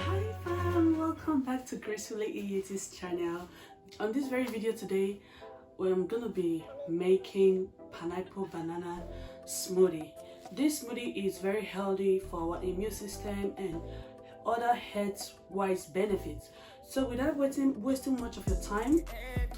Hi fam, welcome back to Gracefully EAT's channel. On this very video today, I'm gonna be making pineapple banana smoothie. This smoothie is very healthy for our immune system and other health-wise benefits. So without wasting much of your time,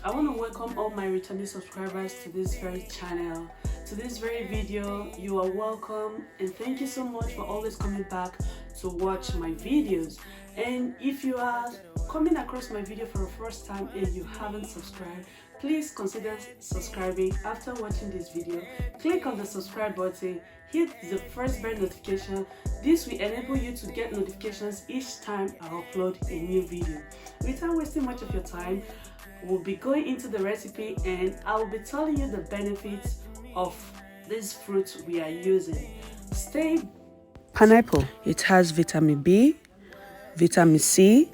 I want to welcome all my returning subscribers to this very channel, to this very video. You are welcome and thank you so much for always coming back to watch my videos. And if you are coming across my video for the first time and you haven't subscribed, please consider subscribing. After watching this video, click on the subscribe button, hit the first bell notification. This will enable you to get notifications each time I upload a new video. Without wasting much of your time, we'll be going into the recipe and I will be telling you the benefits of this fruit we are using. Stay. Pineapple. It has vitamin B, vitamin C,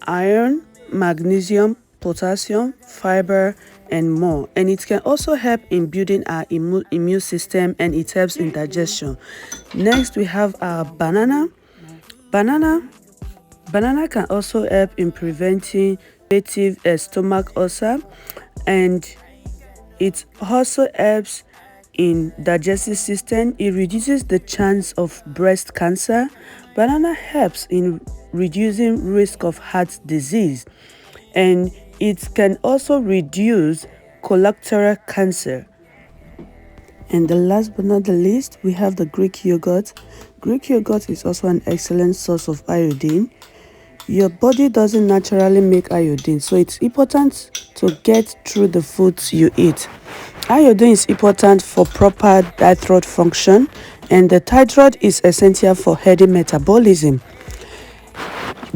iron, magnesium, potassium, fiber, and more. And it can also help in building our immune system, and it helps in digestion. Next, we have our banana. Banana can also help in preventing irritative stomach ulcer, and it also helps in digestive system. It reduces the chance of breast cancer. Banana helps in reducing risk of heart disease, and it can also reduce colorectal cancer. And the last but not the least, we have the Greek yogurt. Greek yogurt is also an excellent source of iodine. Your body doesn't naturally make iodine, so it's important to get through the foods you eat. Iodine is important for proper thyroid function, and the thyroid is essential for healthy metabolism.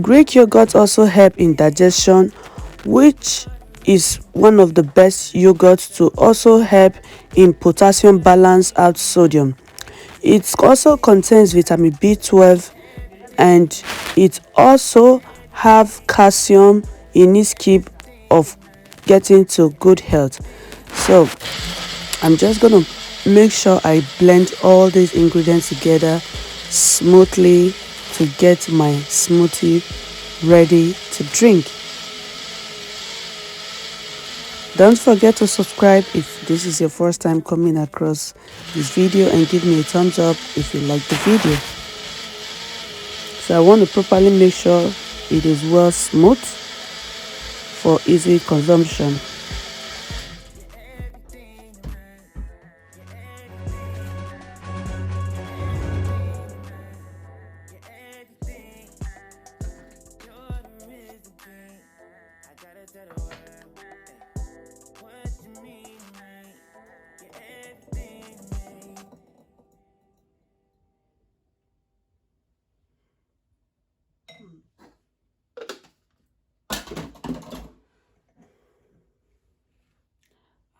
Greek yogurt also help in digestion, which is one of the best yogurts to also help in potassium balance out sodium. It also contains vitamin B12, and it also have calcium in its keep of getting to good health. So I'm just gonna make sure I blend all these ingredients together smoothly to get my smoothie ready to drink. Don't forget to subscribe if this is your first time coming across this video, and give me a thumbs up if you like the video. So I want to properly make sure it is well smooth for easy consumption.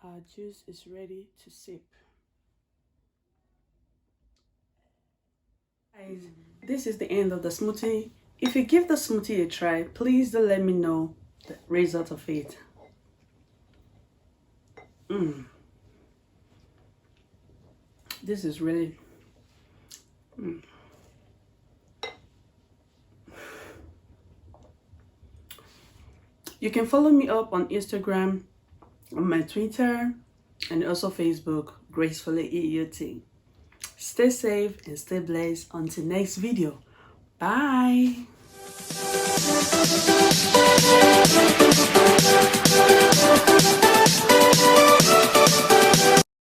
Our juice is ready to sip. Guys, this is the end of the smoothie. If you give the smoothie a try, please do let me know the result of it. This is really You can follow me up on Instagram, on my Twitter, and also Facebook, Gracefully EAT. Stay safe and stay blessed until next video. Bye.